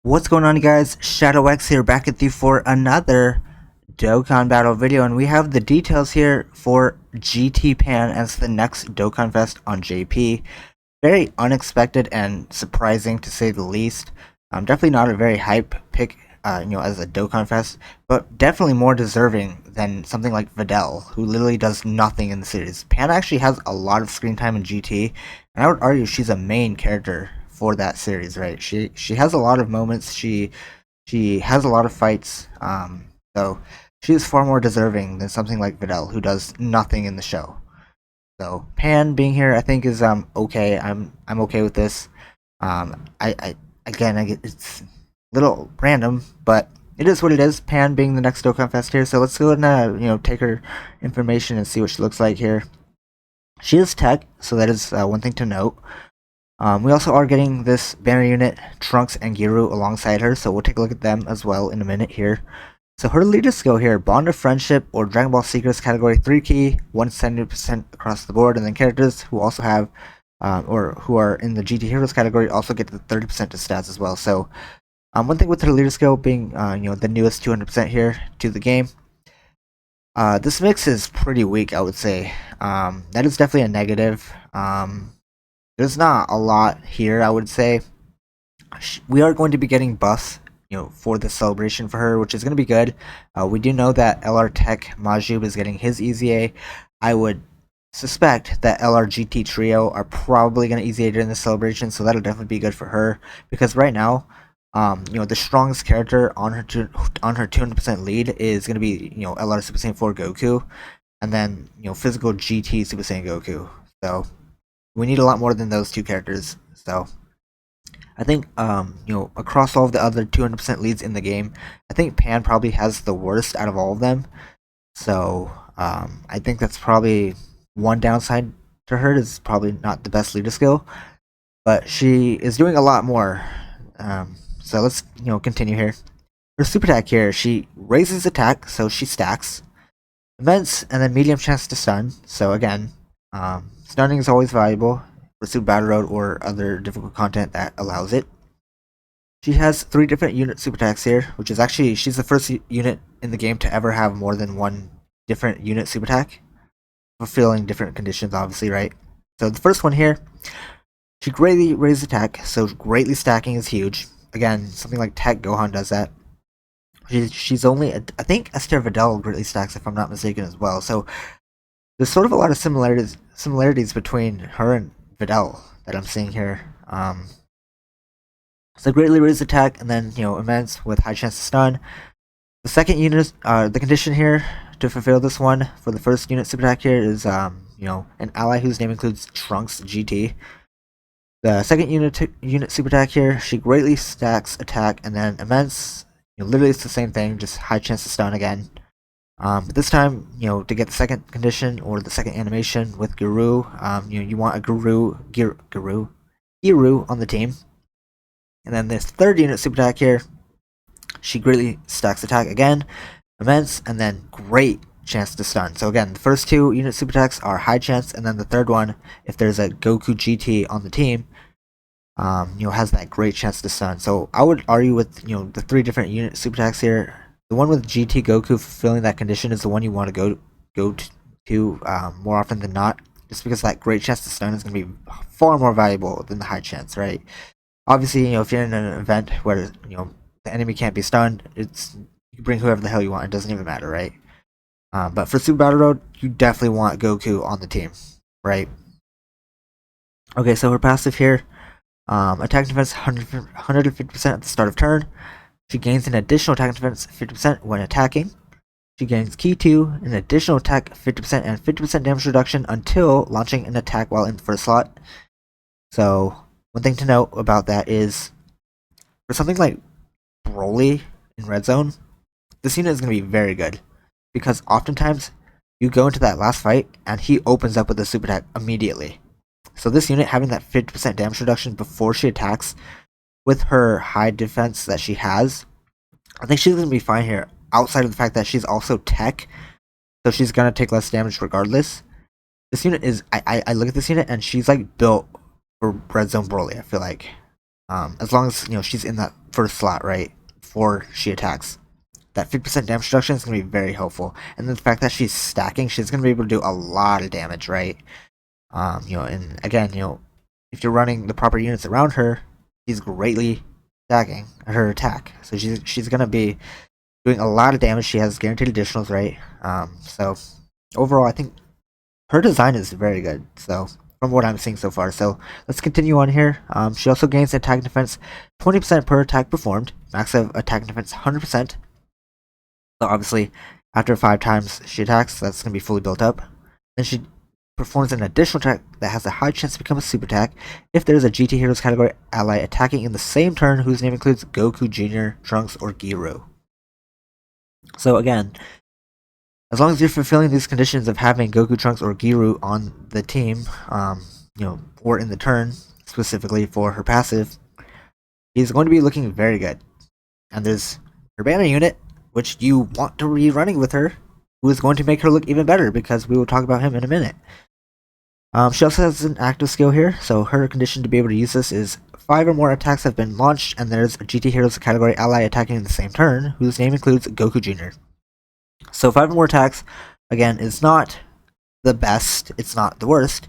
What's going on, guys? Shadow X here, back at you for another Dokkan battle video, and we have the details here for GT Pan as the next Dokkan Fest on JP. Very unexpected and surprising, to say the least. Definitely not a very hype pick, as a Dokkan Fest, but definitely more deserving than something like Videl, who literally does nothing in the series. Pan actually has a lot of screen time in GT, and I would argue she's a main character for that series, right? She has a lot of moments. She has a lot of fights. So she is far more deserving than something like Videl, who does nothing in the show. So Pan being here, I think is okay. I'm okay with this. I again, it's a little random, but it is what it is. Pan being the next Dokkan Fest here. So let's go and take her information and see what she looks like here. She is tech, so that is one thing to note. We also are getting this banner unit, Trunks and Giru, alongside her, so we'll take a look at them as well in a minute here. So her leader skill here, Bond of Friendship or Dragon Ball Secrets category 3 key, 170% across the board, and then characters who also have, or who are in the GT Heroes category also get the 30% to stats as well. So one thing with her leader skill being, the newest 200% here to the game, this mix is pretty weak, I would say. That is definitely a negative. There's not a lot here, I would say. We are going to be getting buffs, for the celebration for her, which is going to be good. We do know that LR Tech Majub is getting his EZA. I would suspect that LR GT Trio are probably going to EZA during the celebration, so that'll definitely be good for her. Because right now, the strongest character on her 200% lead is going to be, LR Super Saiyan 4 Goku, and then, physical GT Super Saiyan Goku. So we need a lot more than those two characters. So I think across all of the other 200% leads in the game, I think Pan probably has the worst out of all of them. So I think that's probably one downside to her, is probably not the best leader skill, but she is doing a lot more. So let's continue here. Her super attack here, she raises attack, so she stacks immense and then medium chance to stun. So again, stunning is always valuable for Super Battle Road or other difficult content that allows it. She has 3 different unit super attacks here, which is actually, she's the first unit in the game to ever have more than one different unit super attack, fulfilling different conditions, obviously, right? So the first one here, she greatly raises attack, so greatly stacking is huge. Again, something like Tech Gohan does that. She's only, I think Esther Videl greatly stacks, if I'm not mistaken, as well. So there's sort of a lot of similarities between her and Videl that I'm seeing here. So greatly raised attack, and then immense with high chance to stun. The second unit, the condition here to fulfill this one for the first unit super attack here is an ally whose name includes Trunks GT. The second unit super attack here, she greatly stacks attack, and then immense. Literally it's the same thing, just high chance to stun again. But this time, to get the second condition or the second animation with Giru, you want a Giru on the team. And then this third unit super attack here, she greatly stacks attack again, immense, and then great chance to stun. So again, the first 2 unit super attacks are high chance, and then the third one, if there's a Goku GT on the team, has that great chance to stun. So I would argue with the 3 different unit super attacks here, the one with GT Goku fulfilling that condition is the one you want to go to more often than not, just because that great chance to stun is going to be far more valuable than the high chance, right? Obviously, if you're in an event where the enemy can't be stunned, you can bring whoever the hell you want. It doesn't even matter, right? But for Super Battle Road, you definitely want Goku on the team, right? Okay, so her passive here, attack defense 150% at the start of turn. She gains an additional attack defense 50% when attacking. She gains Key 2, an additional attack 50% and 50% damage reduction until launching an attack while in the first slot. So one thing to note about that is, for something like Broly in Red Zone, this unit is going to be very good, because oftentimes you go into that last fight and he opens up with a super attack immediately. So this unit having that 50% damage reduction before she attacks with her high defense that she has, I think she's going to be fine here, outside of the fact that she's also tech, so she's going to take less damage regardless. This unit is, I look at this unit and she's like built for Red Zone Broly, I feel like. as long as she's in that first slot, right, before she attacks. That 50% damage reduction is going to be very helpful, and then the fact that she's stacking, she's going to be able to do a lot of damage, right? And again, if you're running the proper units around her, she's greatly stacking her attack, so she's going to be doing a lot of damage. She has guaranteed additionals, right? So overall, I think her design is very good. So from what I'm seeing so far, so let's continue on here. She also gains attack and defense 20% per attack performed. Max of attack and defense 100%. So obviously, after 5 times she attacks, that's going to be fully built up. Then she performs an additional attack that has a high chance to become a super attack if there is a GT Heroes category ally attacking in the same turn whose name includes Goku Jr., Trunks, or Giru. So again, as long as you're fulfilling these conditions of having Goku, Trunks, or Giru on the team, or in the turn, specifically for her passive, he's going to be looking very good. And there's her banner unit, which you want to be running with her, who is going to make her look even better, because we will talk about him in a minute. She also has an active skill here, so her condition to be able to use this is 5 or more attacks have been launched, and there's a GT Heroes category ally attacking in the same turn, whose name includes Goku Jr. So 5 or more attacks, again, is not the best, it's not the worst.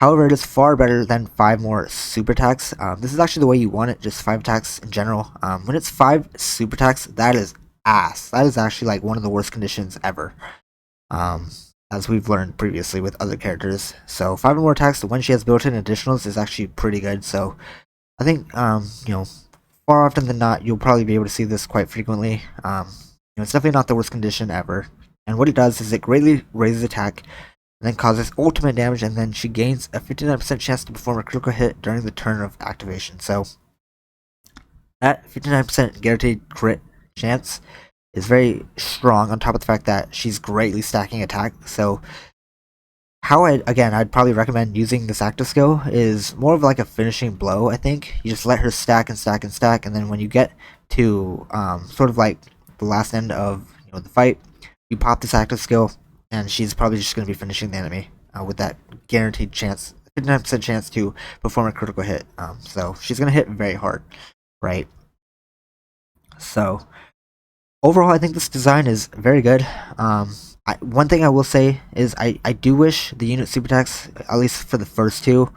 However, it is far better than 5 more super attacks. This is actually the way you want it, just 5 attacks in general. When it's 5 super attacks, that is ass. That is actually like one of the worst conditions ever. As we've learned previously with other characters. So 5 or more attacks when she has built-in additionals is actually pretty good. So I think, far often than not, you'll probably be able to see this quite frequently. It's definitely not the worst condition ever. And what it does is it greatly raises attack, and then causes ultimate damage, and then she gains a 59% chance to perform a critical hit during the turn of activation. So that 59% guaranteed crit chance is very strong, on top of the fact that she's greatly stacking attack. So I'd probably recommend using this active skill is more of like a finishing blow. I think you just let her stack and stack and stack, and then when you get to sort of like the last end of the fight, you pop this active skill, and she's probably just going to be finishing the enemy with that guaranteed chance, 59% chance to perform a critical hit. So she's going to hit very hard, right? So overall, I think this design is very good. One thing I will say is I do wish the unit super attacks, at least for the first 2,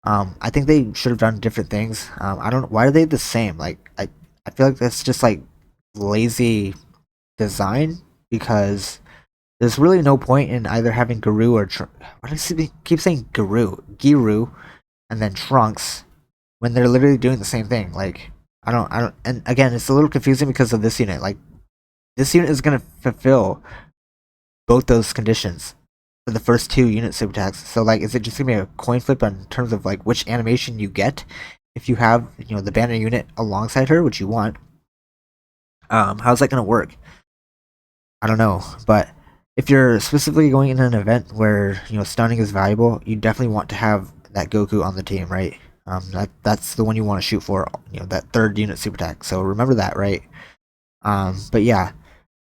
I think they should have done different things. I don't know, why are they the same? Like, I feel like that's just like lazy design, because there's really no point in either having Giru or why do I keep saying Giru, and then Trunks, when they're literally doing the same thing. Like, I don't, and again, it's a little confusing because of this unit. Like, this unit is gonna fulfill both those conditions for the first 2 unit super attacks. So like, is it just gonna be a coin flip in terms of like which animation you get if you have the banner unit alongside her, which you want? How's that gonna work? I don't know, but if you're specifically going in an event where stunning is valuable, you definitely want to have that Goku on the team, right? That's the one you want to shoot for, that 3rd unit super attack. So remember that, right? But yeah,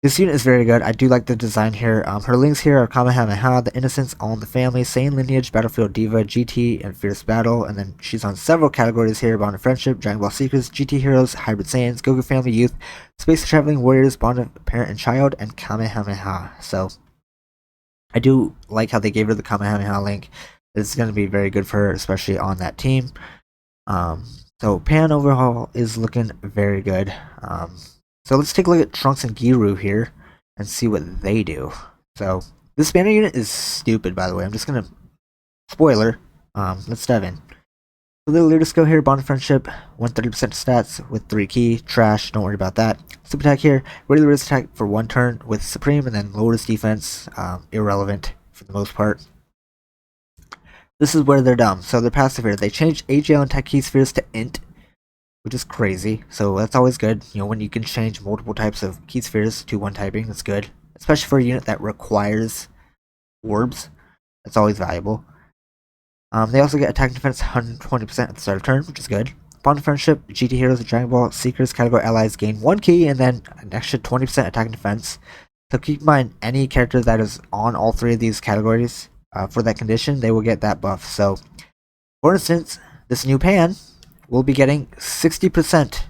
this unit is very good. I do like the design here. Her links here are Kamehameha, the Innocence, All in the Family, Saiyan Lineage, Battlefield Diva, GT, and Fierce Battle. And then she's on several categories here: Bond of Friendship, Dragon Ball Seekers, GT Heroes, Hybrid Saiyans, Goku Family Youth, Space Traveling Warriors, Bond of Parent and Child, and Kamehameha. So I do like how they gave her the Kamehameha link. It's going to be very good for her, especially on that team. So Pan overhaul is looking very good. So let's take a look at Trunks and Giru here and see what they do. So this banner unit is stupid, by the way. I'm just gonna spoiler. Let's dive in. So the leader skill here, Bond of Friendship, 130% stats with 3 key. Trash, don't worry about that. Super attack here, regular risk attack for 1 turn with Supreme, and then lowers defense. Irrelevant for the most part. This is where they're dumb. So they're passive here. They changed AGL and Tech Key Spheres to Int, which is crazy. So that's always good. When you can change multiple types of key spheres to one typing, that's good. Especially for a unit that requires orbs. That's always valuable. They also get attack and defense 120% at the start of turn, which is good. Bond of Friendship, GT Heroes, Dragon Ball Seekers category allies gain 1 key and then an extra 20% attack and defense. So keep in mind, any character that is on all 3 of these categories for that condition, they will get that buff. So, for instance, this new Pan, will be getting 60%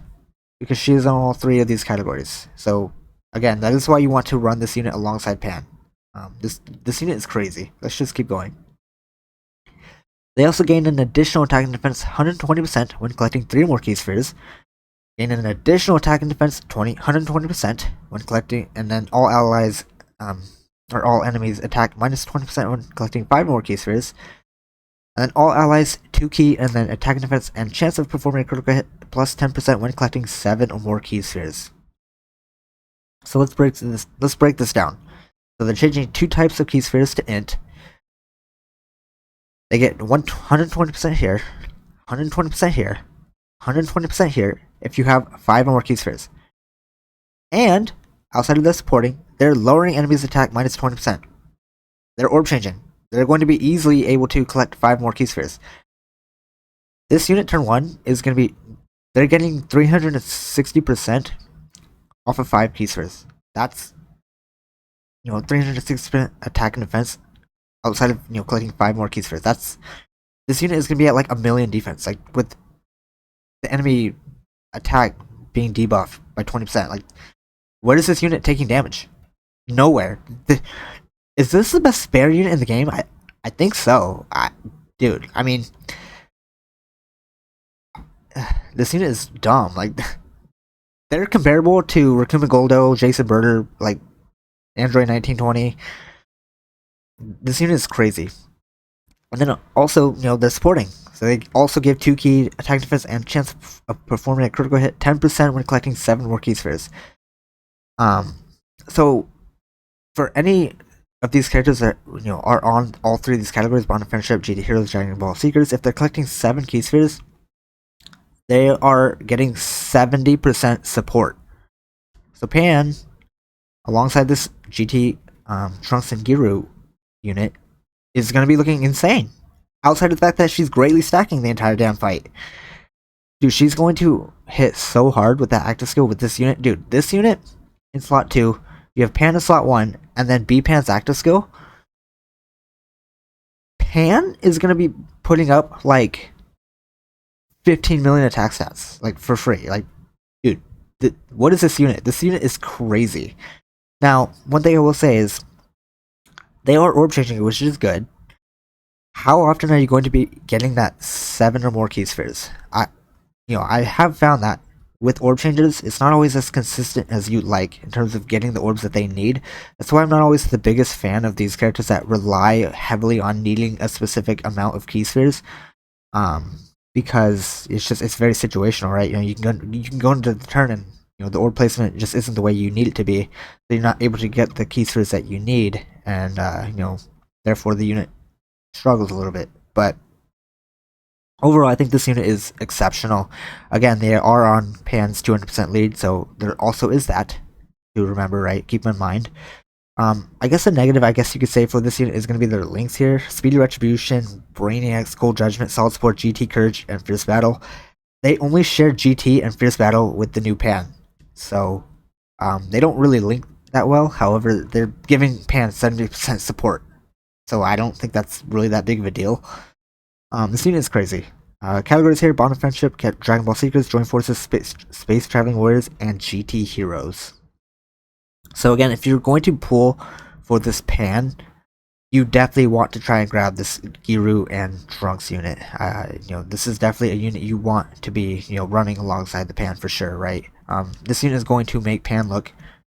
because she is on all three of these categories. So again, that is why you want to run this unit alongside Pan. This unit is crazy. Let's just keep going. They also gain an additional attack and defense 120% when collecting 3 more key spheres. Gain an additional attack and defense 120% when collecting, and then all allies or all enemies attack minus 20% when collecting 5 more key spheres. And then all allies 2 key, and then attack and defense and chance of performing a critical hit plus 10% when collecting 7 or more key spheres. So let's break this down. So they're changing 2 types of key spheres to int. They get 120% here, 120% here, 120% here if you have 5 or more key spheres. And outside of this supporting, they're lowering enemies' attack minus 20%. They're orb changing. They're going to be easily able to collect 5 more key spheres. This unit turn 1 is going to be, they're getting 360% off of 5 key spheres. That's, 360% attack and defense outside of, collecting 5 more key spheres. This unit is going to be at like a million defense, like with the enemy attack being debuffed by 20%. Like, where is this unit taking damage? Nowhere. Is this the best spare unit in the game? I think so. Dude, I mean, this unit is dumb. Like, they're comparable to Rakuma Goldo, Jason Birder, like Android 1920. This unit is crazy. And then also, they're supporting. So they also give 2 key, attack defense, and chance of performing a critical hit 10% when collecting 7 more key spheres. So for any of these characters that are on all 3 of these categories, Bond of Friendship, GT Heroes, Dragon Ball Seekers, if they're collecting 7 key spheres, they are getting 70% support. So Pan, alongside this GT Trunks and Giru unit, is going to be looking insane. Outside of the fact that she's greatly stacking the entire damn fight. Dude, she's going to hit so hard with that active skill with this unit. Dude, this unit in slot 2, you have Pan in slot 1, and then B-Pan's active skill. Pan is going to be putting up like 15 million attack stats, like for free. Like, dude, what is this unit? This unit is crazy. Now, one thing I will say is, they are orb changing, which is good. How often are you going to be getting that 7 or more key spheres? I have found that with orb changes, it's not always as consistent as you'd like in terms of getting the orbs that they need. That's why I'm not always the biggest fan of these characters that rely heavily on needing a specific amount of key spheres. Because it's very situational, right? You can go into the turn and the orb placement just isn't the way you need it to be, so you're not able to get the key spheres that you need, and therefore the unit struggles a little bit. But overall, I think this unit is exceptional. Again, they are on Pan's 200% lead, so there also is that to remember, right? Keep in mind. I guess a negative, you could say, for this unit is going to be their links here. Speedy Retribution, Brainiac, Cold Judgment, Solid Support, GT Courage, and Fierce Battle. They only share GT and Fierce Battle with the new Pan. So, they don't really link that well. However, they're giving Pan 70% support. So I don't think that's really that big of a deal. This unit is crazy. Categories here: Bond of Friendship, Dragon Ball Seekers, Joint Forces, Space Traveling Warriors, and GT Heroes. So again, if you're going to pull for this Pan, you definitely want to try and grab this Giru and Trunks unit. This is definitely a unit you want to be, running alongside the Pan for sure, right? This unit is going to make Pan look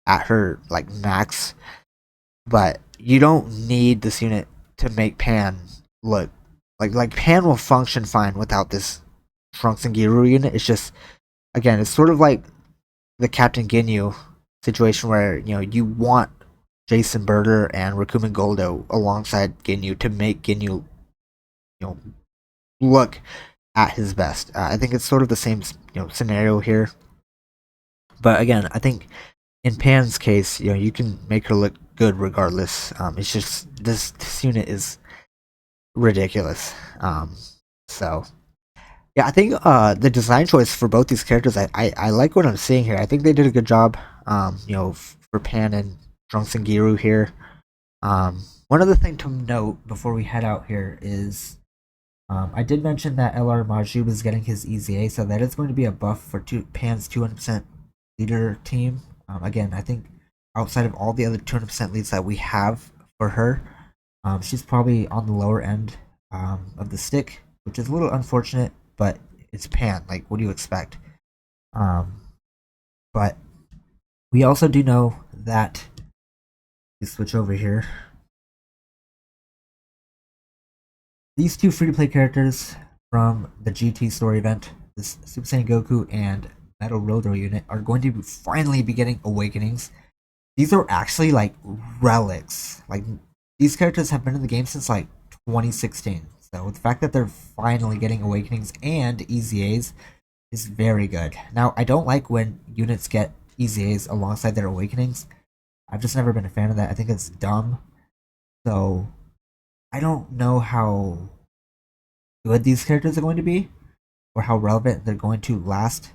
at her like max, but you don't need this unit to make Pan look like Pan will function fine without this Trunks and Giru unit. It's just, again, it's sort of like the Captain Ginyu situation where you want Jason Birder and Rakuma Goldo alongside Ginyu to make Ginyu look at his best. I think it's sort of the same scenario here, but again, I think in Pan's case, you can make her look good regardless. It's just this unit is ridiculous. So yeah, I think the design choice for both these characters, I like what I'm seeing here. I think they did a good job. For Pan and Trunks and Giru here. One other thing to note before we head out here is I did mention that LR Maju is getting his EZA, so that is going to be a buff for Pan's 200% leader team. Again, I think outside of all the other 200% leads that we have for her, she's probably on the lower end of the stick, which is a little unfortunate, but it's Pan. Like, what do you expect? Um, but we also do know that, you switch over here, these two free-to-play characters from the GT story event, this Super Saiyan Goku and Metal Rotor unit, are going to finally be getting awakenings. These are actually like relics. Like, these characters have been in the game since like 2016. So the fact that they're finally getting awakenings and EZAs is very good. Now, I don't like when units get EZAs alongside their awakenings. I've just never been a fan of that. I think it's dumb. So I don't know how good these characters are going to be or how relevant they're going to last.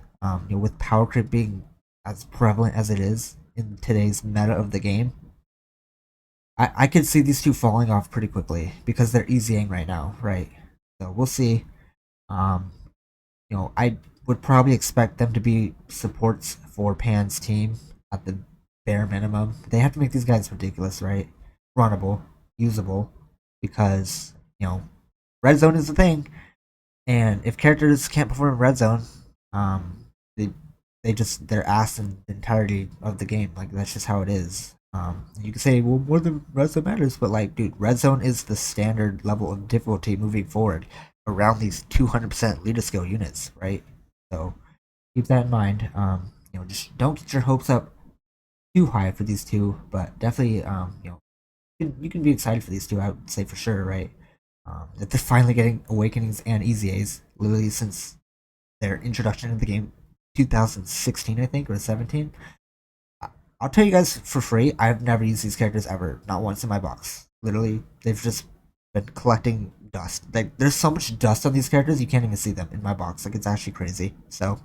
With power creep being as prevalent as it is in today's meta of the game, I could see these two falling off pretty quickly because they're easying right now, right? So we'll see. Um, I would probably expect them to be supports for Pan's team at the bare minimum. They have to make these guys ridiculous, right? Runnable, usable, because red zone is the thing, and if characters can't perform in red zone, um, they they're asked in the entirety of the game. Like, that's just how it is. You can say, well, more than red zone matters, but like, dude, red zone is the standard level of difficulty moving forward around these 200% leader skill units, right? So keep that in mind. Just don't get your hopes up too high for these two, but definitely, you can be excited for these two. I would say for sure, right? That they're finally getting awakenings and EZAs, literally since their introduction into the game, 2016, I think, or 17. I'll tell you guys for free, I've never used these characters ever, not once in my box. Literally, they've just been collecting dust. Like, there's so much dust on these characters, you can't even see them in my box. Like, it's actually crazy. So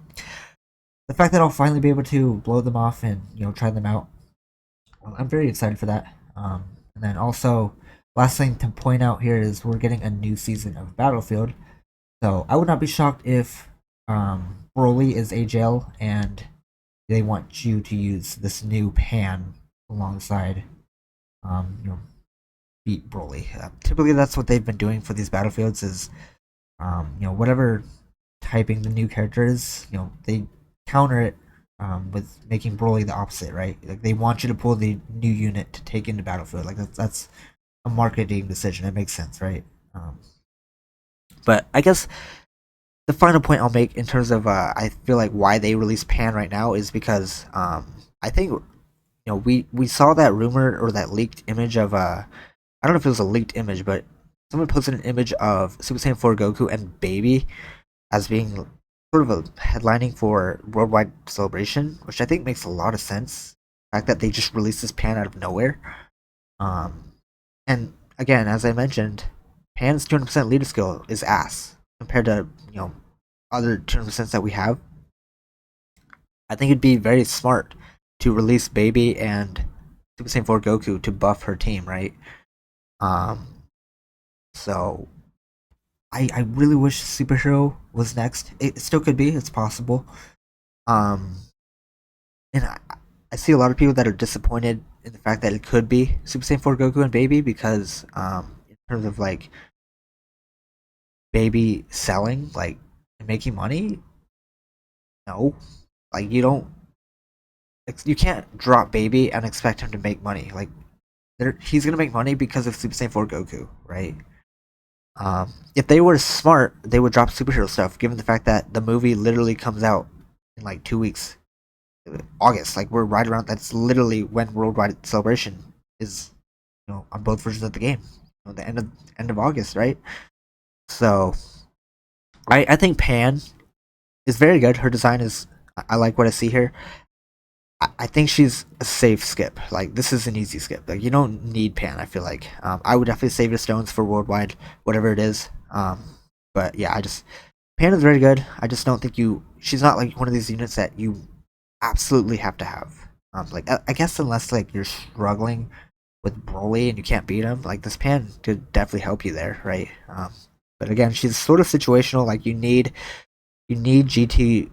the fact that I'll finally be able to blow them off and try them out, I'm very excited for that. And then also, last thing to point out here is we're getting a new season of Battlefield. So I would not be shocked if Broly is AJL and they want you to use this new pan alongside um, you know beat Broly. Typically, that's what they've been doing for these battlefields. Is whatever typing the new character is, they counter it with making Broly the opposite, right? Like, they want you to pull the new unit to take into battlefield. Like, that's a marketing decision. It makes sense, right? But I guess the final point I'll make in terms of I feel like why they released Pan right now is because I think we saw that rumor or that leaked image of I don't know if it was a leaked image, but someone posted an image of Super Saiyan 4 Goku and Baby as being sort of a headlining for worldwide celebration, which I think makes a lot of sense. The fact that they just released this Pan out of nowhere, um, and again, as I mentioned, Pan's 200% leader skill is ass compared to other 200% that we have. I think it'd be very smart to release Baby and Super Saiyan 4 Goku to buff her team, right? Um, so I really wish Superhero was next. It still could be. It's possible. Um, and I see a lot of people that are disappointed in the fact that it could be Super Saiyan 4 Goku and Baby because in terms of like Baby selling like and making money, no, like you can't drop Baby and expect him to make money. Like, he's gonna make money because of Super Saiyan 4 Goku, right? If they were smart, they would drop superhero stuff. Given the fact that the movie literally comes out in like 2 weeks, August. Like, we're right around. That's literally when worldwide celebration is. On both versions of the game. The end of August, right? So I think Pan is very good. Her design is. I like what I see here. I think she's a safe skip. Like, this is an easy skip. Like, you don't need Pan. I feel like I would definitely save your stones for worldwide, whatever it is. But yeah, Pan is very good. I just don't think she's not like one of these units that you absolutely have to have. Like, I guess unless like you're struggling with Broly and you can't beat him, like this Pan could definitely help you there, right? But again, she's sort of situational. Like you need GT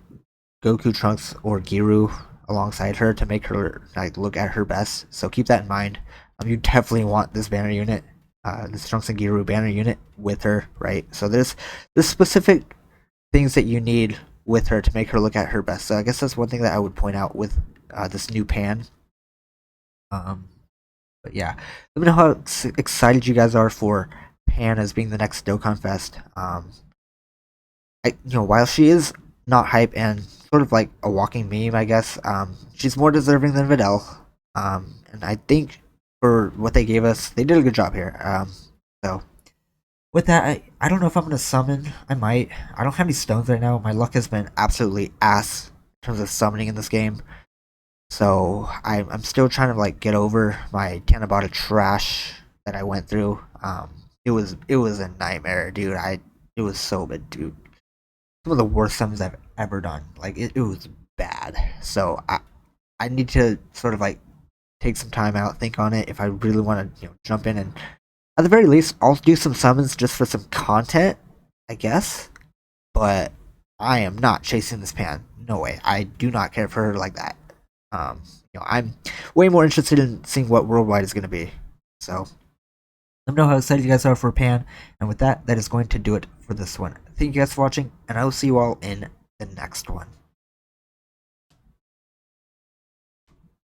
Goku, Trunks, or Giru alongside her to make her like look at her best. So keep that in mind. You definitely want this banner unit, this Trunks and Giru banner unit with her, right? So there's specific things that you need with her to make her look at her best. So I guess that's one thing that I would point out with this new pan. But yeah, let me know how excited you guys are for Pan as being the next Dokkan Fest. While she is not hype and sort of like a walking meme, I guess, she's more deserving than Videl. And I think for what they gave us, they did a good job here. So with that, I don't know if I'm gonna summon. I might. I don't have any stones right now. My luck has been absolutely ass in terms of summoning in this game. So I'm still trying to like get over my Tanabata trash that I went through. It was a nightmare, dude. It was so bad, dude. Some of the worst summons I've ever done. Like it was bad. So I need to sort of like take some time out, think on it if I really want to jump in, and at the very least I'll do some summons just for some content, I guess. But I am not chasing this pan. No way. I do not care for her like that. I'm way more interested in seeing what Worldwide is going to be. So let me know how excited you guys are for Pan. And with that, that is going to do it for this one. Thank you guys for watching, and I will see you all in the next one.